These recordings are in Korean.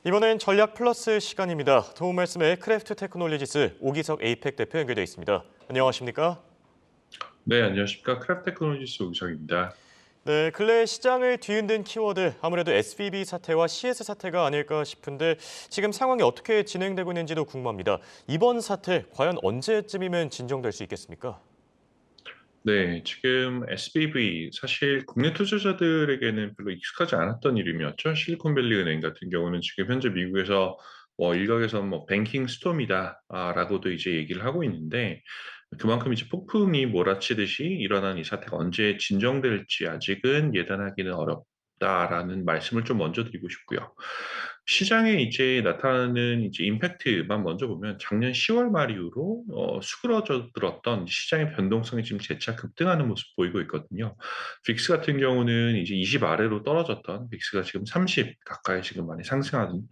이번엔 전략 플러스 시간입니다. 도움 말씀에 크래프트 테크놀로지스 오기석 에이펙 대표 연결돼 있습니다. 안녕하십니까? 네, 안녕하십니까. 크랩 테크놀로지스 오기석입니다. 네, 근래 시장을 뒤흔든 키워드 아무래도 SVB 사태와 CS 사태가 아닐까 싶은데 지금 상황이 어떻게 진행되고 있는지도 궁금합니다. 이번 사태 과연 언제쯤이면 진정될 수 있겠습니까? 네, 지금 SBV 사실 국내 투자자들에게는 별로 익숙하지 않았던 이름이었죠. 실리콘밸리 은행 같은 경우는 지금 현재 미국에서 일각에서 뱅킹 스톰이다라고도 이제 얘기를 하고 있는데 그만큼 이제 폭풍이 몰아치듯이 일어난 이 사태가 언제 진정될지 아직은 예단하기는 어렵다라는 말씀을 좀 먼저 드리고 싶고요. 시장에 이제 나타나는 이제 임팩트만 먼저 보면 작년 10월 말 이후로 수그러져 들었던 시장의 변동성이 지금 재차 급등하는 모습 보이고 있거든요. 빅스 같은 경우는 이제 20 아래로 떨어졌던 빅스가 지금 30 가까이 지금 많이 상승하는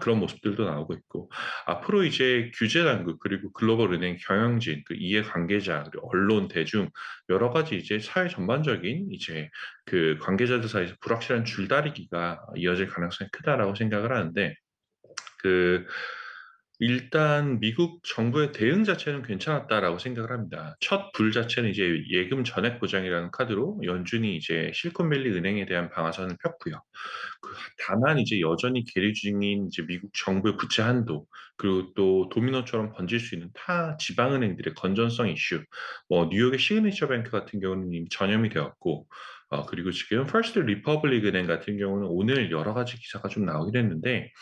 그런 모습들도 나오고 있고 앞으로 이제 규제 당국 그리고 글로벌 은행 경영진 그 이해 관계자 그리고 언론 대중 여러 가지 이제 사회 전반적인 이제 그 관계자들 사이에서 불확실한 줄다리기가 이어질 가능성이 크다라고 생각을 하는데 그 일단 미국 정부의 대응 자체는 괜찮았다라고 생각을 합니다. 첫 불 자체는 이제 예금 전액 보장이라는 카드로 연준이 이제 실리콘밸리 은행에 대한 방아선을 폈고요. 다만 이제 여전히 계류 중인 이제 미국 정부의 부채 한도, 그리고 또 도미노처럼 번질 수 있는 타 지방은행들의 건전성 이슈, 뉴욕의 시그니처 뱅크 같은 경우는 이미 전염이 되었고, 그리고 지금 퍼스트 리퍼블릭 은행 같은 경우는 오늘 여러 가지 기사가 좀 나오긴 했는데,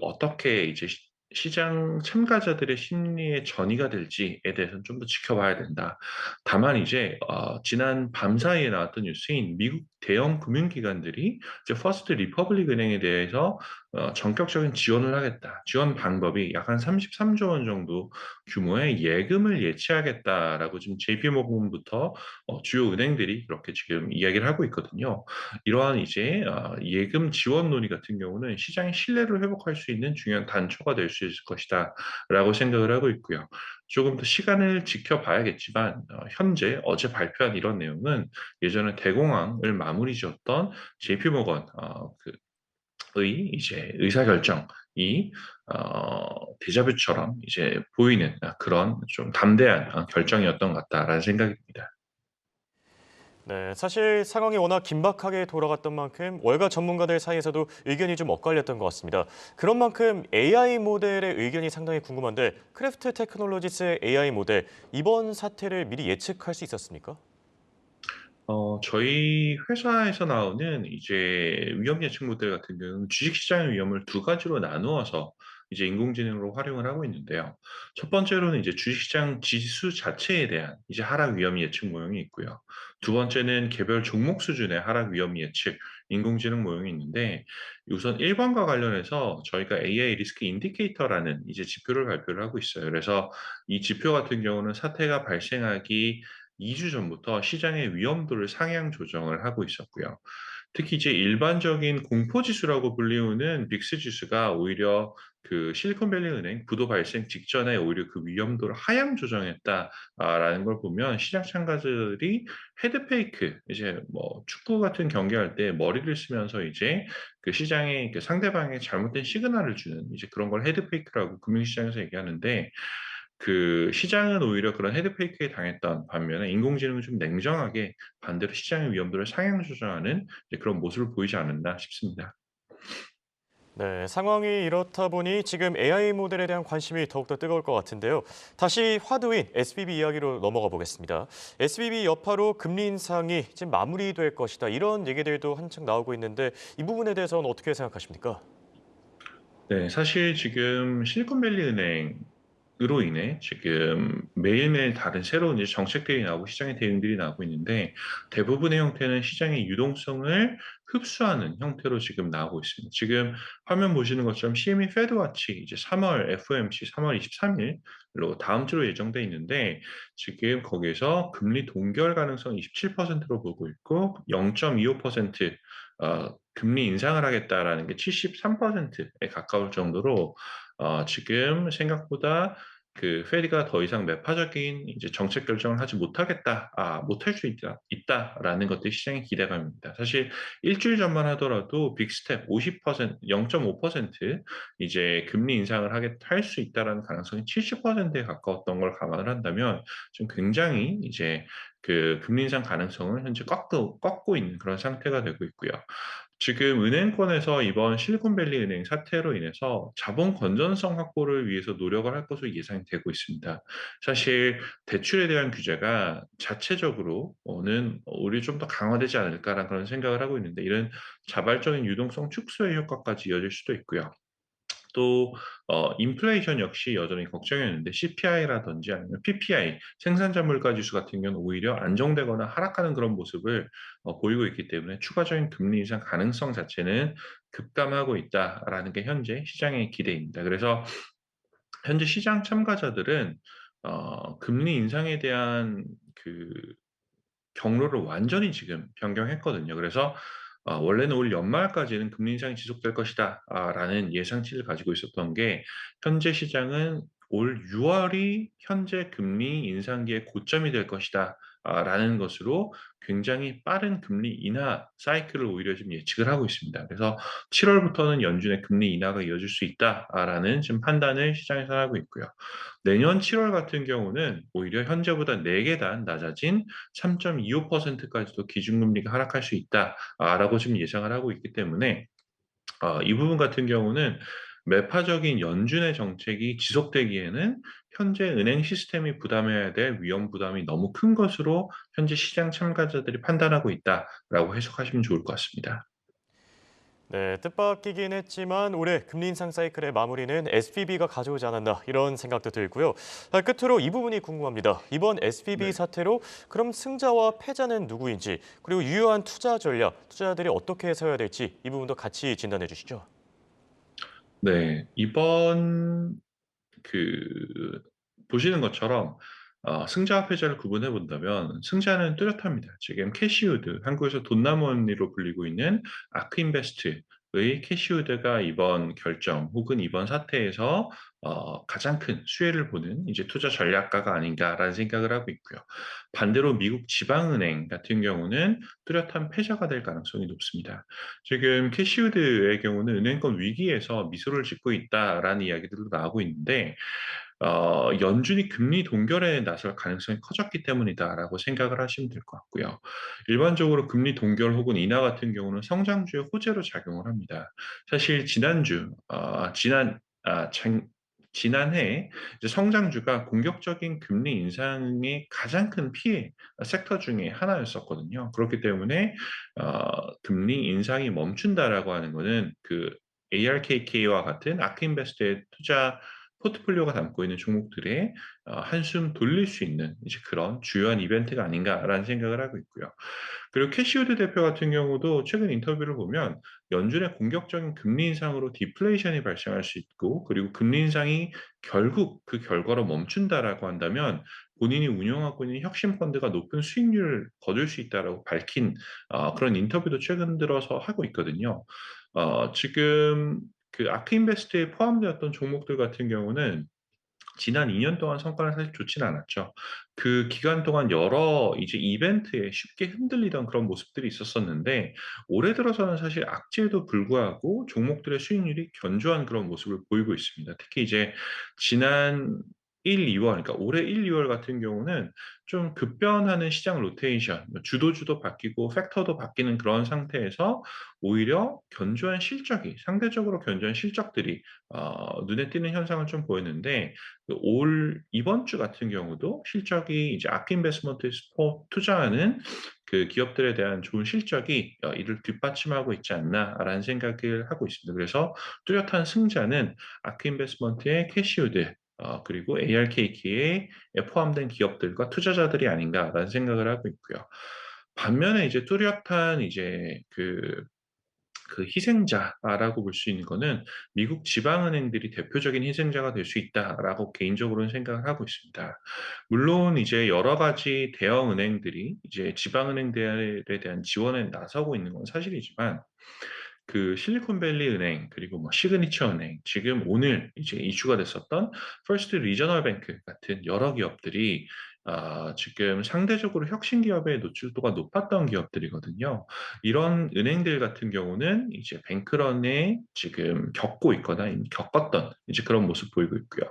어떻게 이제 시장 참가자들의 심리에 전이가 될지에 대해서는 좀 더 지켜봐야 된다. 다만 이제 지난 밤 사이에 나왔던 뉴스인 미국 대형 금융기관들이 이제 퍼스트 리퍼블릭 은행에 대해서 전격적인 지원을 하겠다. 지원 방법이 약 한 33조 원 정도 규모의 예금을 예치하겠다라고 지금 JP모건부터 주요 은행들이 그렇게 지금 이야기를 하고 있거든요. 이러한 이제 예금 지원 논의 같은 경우는 시장의 신뢰를 회복할 수 있는 중요한 단초가 될 수 있을 것이다라고 생각을 하고 있고요. 조금 더 시간을 지켜봐야겠지만 현재 어제 발표한 이런 내용은 예전에 대공황을 마무리 지었던 JP모건 의 이제 의사결정이 데자뷰처럼 이제 보이는 그런 좀 담대한 결정이었던 것 같다라는 생각이 듭니다. 네, 사실 상황이 워낙 긴박하게 돌아갔던 만큼 월가 전문가들 사이에서도 의견이 좀 엇갈렸던 것 같습니다. 그런 만큼 AI 모델의 의견이 상당히 궁금한데 크래프트 테크놀로지스의 AI 모델 이번 사태를 미리 예측할 수 있었습니까? 저희 회사에서 나오는 이제 위험 예측 모델 같은 경우는 주식시장의 위험을 두 가지로 나누어서 이제 인공지능으로 활용을 하고 있는데요. 첫 번째로는 이제 주식시장 지수 자체에 대한 이제 하락 위험 예측 모형이 있고요. 두 번째는 개별 종목 수준의 하락 위험 예측 인공지능 모형이 있는데 우선 1번과 관련해서 저희가 AI 리스크 인디케이터라는 이제 지표를 발표를 하고 있어요. 그래서 이 지표 같은 경우는 사태가 발생하기 2주 전부터 시장의 위험도를 상향 조정을 하고 있었고요. 특히 이제 일반적인 공포 지수라고 불리우는 빅스 지수가 오히려 그 실리콘밸리 은행 부도 발생 직전에 오히려 그 위험도를 하향 조정했다라는 걸 보면 시장 참가자들이 헤드 페이크 이제 축구 같은 경기할 때 머리를 쓰면서 이제 그 시장에 그 상대방에 잘못된 시그널을 주는 이제 그런 걸 헤드 페이크라고 금융시장에서 얘기하는데 그 시장은 오히려 그런 헤드 페이크에 당했던 반면에 인공지능은 좀 냉정하게 반대로 시장의 위험도를 상향 조정하는 이제 그런 모습을 보이지 않았나 싶습니다. 네, 상황이 이렇다 보니 지금 AI 모델에 대한 관심이 더욱더 뜨거울 것 같은데요. 다시 화두인 SBB 이야기로 넘어가 보겠습니다. SBB 여파로 금리 인상이 지금 마무리될 것이다. 이런 얘기들도 한층 나오고 있는데 이 부분에 대해서는 어떻게 생각하십니까? 네, 사실 지금 실리콘밸리 은행으로 인해 지금 매일매일 다른 새로운 이제 정책들이 나오고 시장의 대응들이 나오고 있는데 대부분의 형태는 시장의 유동성을 흡수하는 형태로 지금 나오고 있습니다. 지금 화면 보시는 것처럼 CME 페드와치 이제 3월 FOMC 3월 23일로 다음 주로 예정돼 있는데 지금 거기에서 금리 동결 가능성 27%로 보고 있고 0.25% 금리 인상을 하겠다라는 게 73%에 가까울 정도로 지금 생각보다 그 페드가 더 이상 매파적인 이제 정책 결정을 하지 못하겠다. 못할 수 있다라는 것들이 시장의 기대감입니다. 사실 일 주일 전만 하더라도 빅스텝 50% 0.5% 이제 금리 인상을 할 수 있다라는 가능성이 70%에 가까웠던 걸 감안을 한다면 지금 굉장히 이제 그 금리 인상 가능성을 현재 꺾고 있는 그런 상태가 되고 있고요. 지금 은행권에서 이번 실리콘밸리 은행 사태로 인해서 자본 건전성 확보를 위해서 노력을 할 것으로 예상이 되고 있습니다. 사실 대출에 대한 규제가 자체적으로는 '오히려 좀 더 강화되지 않을까.'라는 그런 생각을 하고 있는데, 이런 자발적인 유동성 축소의 효과까지 이어질 수도 있고요. 또 인플레이션 역시 여전히 걱정이었는데 CPI라든지 아니면 PPI 생산자 물가 지수 같은 경우는 오히려 안정되거나 하락하는 그런 모습을 보이고 있기 때문에 추가적인 금리 인상 가능성 자체는 급감하고 있다라는 게 현재 시장의 기대입니다. 그래서 현재 시장 참가자들은 금리 인상에 대한 그 경로를 완전히 지금 변경했거든요. 그래서 원래는 올 연말까지는 금리 인상이 지속될 것이다 라는 예상치를 가지고 있었던 게, 현재 시장은 올 6 월이 현재 금리 인상기의 고점이 될 것이다 라는 것으로 굉장히 빠른 금리 인하 사이클을 오히려 좀 예측을 하고 있습니다. 그래서 7 월부터는 연준의 금리 인하가 이어질 수 있다라는 지금 판단을 시장에서 하고 있고요. 내년 7월 같은 경우는 오히려 현재보다 4 계단 낮아진 3.25% 까지도 기준금리가 하락할 수 있다 라고 지금 예상을 하고 있기 때문에 이 부분 같은 경우는 매파적인 연준의 정책이 지속되기에는 현재 은행 시스템이 부담해야 될 위험 부담이 너무 큰 것으로 현재 시장 참가자들이 판단하고 있다라고 해석하시면 좋을 것 같습니다. 네, 뜻밖이긴 했지만 올해 금리 인상 사이클의 마무리는 SVB가 가져오지 않았나 이런 생각도 들고요. 끝으로 이 부분이 궁금합니다. 이번 SVB 네. 사태로 그럼 승자와 패자는 누구인지, 그리고 유효한 투자 전략, 투자자들이 어떻게 세워야 될지 이 부분도 같이 진단해 주시죠. 네. 이번 그 보시는 것처럼 승자와 패자를 구분해 본다면 승자는 뚜렷합니다. 지금 캐시우드, 한국에서 돈나무언니로 불리고 있는 아크인베스트의 캐시우드가 이번 결정 혹은 이번 사태에서 가장 큰 수혜를 보는 이제 투자 전략가가 아닌가라는 생각을 하고 있고요. 반대로 미국 지방은행 같은 경우는 뚜렷한 패자가 될 가능성이 높습니다. 지금 캐시우드의 경우는 은행권 위기에서 미소를 짓고 있다라는 이야기들도 나오고 있는데, 연준이 금리 동결에 나설 가능성이 커졌기 때문이다라고 생각을 하시면 될 것 같고요. 일반적으로 금리 동결 혹은 인하 같은 경우는 성장주의 호재로 작용을 합니다. 사실 지난주 지난해 이제 성장주가 공격적인 금리 인상의 가장 큰 피해 섹터 중에 하나였었거든요. 그렇기 때문에 금리 인상이 멈춘다라고 하는 거는 그 ARKK와 같은 아크인베스트의 투자 포트폴리오가 담고 있는 종목들의 한숨 돌릴 수 있는 이제 그런 주요한 이벤트가 아닌가라는 생각을 하고 있고요. 그리고 캐시우드 대표 같은 경우도 최근 인터뷰를 보면 연준의 공격적인 금리 인상으로 디플레이션이 발생할 수 있고, 그리고 금리 인상이 결국 그 결과로 멈춘다라고 한다면 본인이 운영하고 있는 혁신 펀드가 높은 수익률을 거둘 수 있다라고 밝힌 그런 인터뷰도 최근 들어서 하고 있거든요. 지금 그 아크인베스트에 포함되었던 종목들 같은 경우는 지난 2년 동안 성과는 사실 좋지는 않았죠. 그 기간 동안 여러 이제 이벤트에 쉽게 흔들리던 그런 모습들이 있었었는데, 올해 들어서는 사실 악재에도 불구하고 종목들의 수익률이 견조한 그런 모습을 보이고 있습니다. 특히 이제 지난 1-2 월, 그러니까 올해 1-2월 같은 경우는 좀 급변하는 시장 로테이션, 주도주도 바뀌고 팩터도 바뀌는 그런 상태에서 오히려 견조한 실적이, 상대적으로 견조한 실적들이 눈에 띄는 현상을 좀 보였는데, 올 이번 주 같은 경우도 실적이 이제 아크 인베스트먼트에 투자하는 그 기업들에 대한 좋은 실적이 이를 뒷받침하고 있지 않나라는 생각을 하고 있습니다. 그래서 뚜렷한 승자는 아크 인베스트먼트의 캐시우드 그리고 ARKK에 포함된 기업들과 투자자들이 아닌가라는 생각을 하고 있고요. 반면에 이제 뚜렷한 이제 그 희생자라고 볼 수 있는 거는 미국 지방은행들이 대표적인 희생자가 될 수 있다라고 개인적으로는 생각을 하고 있습니다. 물론 이제 여러 가지 대형 은행들이 이제 지방은행들에 대한 지원에 나서고 있는 건 사실이지만, 그 실리콘밸리 은행 그리고 뭐 시그니처 은행 지금 오늘 이제 이슈가 됐었던 퍼스트 리저널 뱅크 같은 여러 기업들이 지금 상대적으로 혁신 기업의 노출도가 높았던 기업들이거든요. 이런 은행들 같은 경우는 이제 뱅크런에 지금 겪고 있거나 이미 겪었던 이제 그런 모습 보이고 있고요.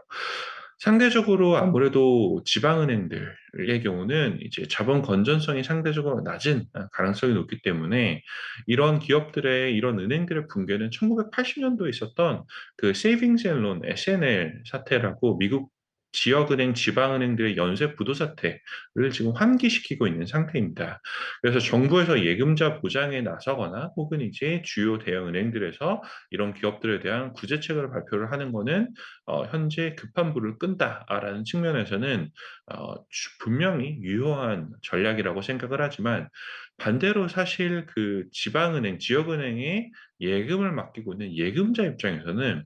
상대적으로 아무래도 지방은행들의 경우는 이제 자본 건전성이 상대적으로 낮은 가능성이 높기 때문에 이런 기업들의 이런 은행들의 붕괴는 1980년도에 있었던 그 세이빙스 앤 론 SNL 사태라고 미국 지역은행, 지방은행들의 연쇄 부도 사태를 지금 환기시키고 있는 상태입니다. 그래서 정부에서 예금자 보장에 나서거나 혹은 이제 주요 대형 은행들에서 이런 기업들에 대한 구제책을 발표를 하는 거는 현재 급한 불을 끈다라는 측면에서는 분명히 유효한 전략이라고 생각을 하지만 반대로 사실 그 지방은행, 지역은행에 예금을 맡기고 있는 예금자 입장에서는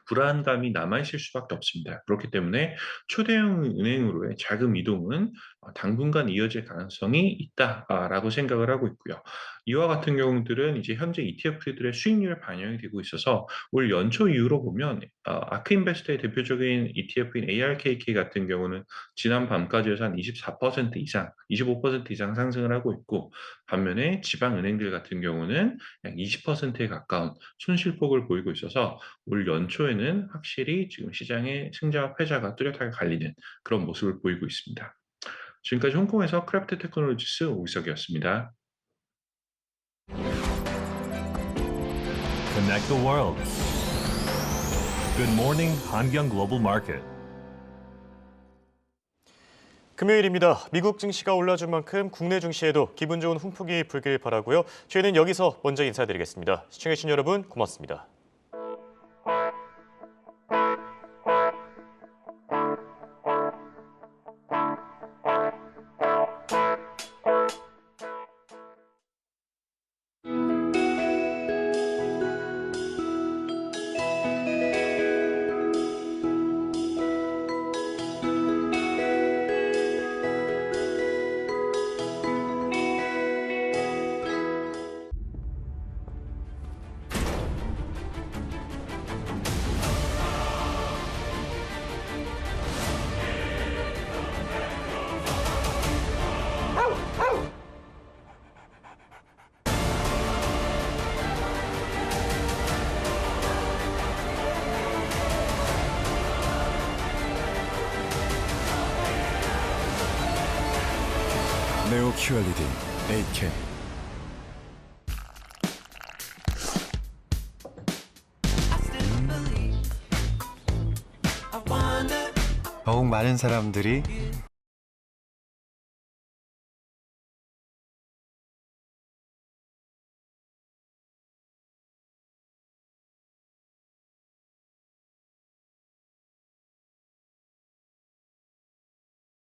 불안감이 남아있을 수밖에 없습니다. 그렇기 때문에 초대형 은행으로의 자금 이동은 당분간 이어질 가능성이 있다라고 생각을 하고 있고요. 이와 같은 경우들은 이제 현재 ETF들의 수익률에 반영이 되고 있어서 올 연초 이후로 보면 아크인베스트의 대표적인 ETF인 ARKK 같은 경우는 지난 밤까지 해서 한 24% 이상, 25% 이상 상승을 하고 있고 반면에 지방은행들 같은 경우는 약 20%에 가까운 손실폭을 보이고 있어서 올 연초에는 확실히 지금 시장의 승자와 패자가 뚜렷하게 갈리는 그런 모습을 보이고 있습니다. 지금까지 홍콩에서 크래프트 테크놀로지스 오기석이었습니다. Connect the world. Good morning, Hanyang Global Market. 금요일입니다. 미국 증시가 올라준 만큼 국내 증시에도 기분 좋은 훈풍이 불길 바라고요. 저희는 여기서 먼저 인사드리겠습니다. 시청해주신 여러분 고맙습니다. 네오 QLED 8K 더욱 많은 사람들이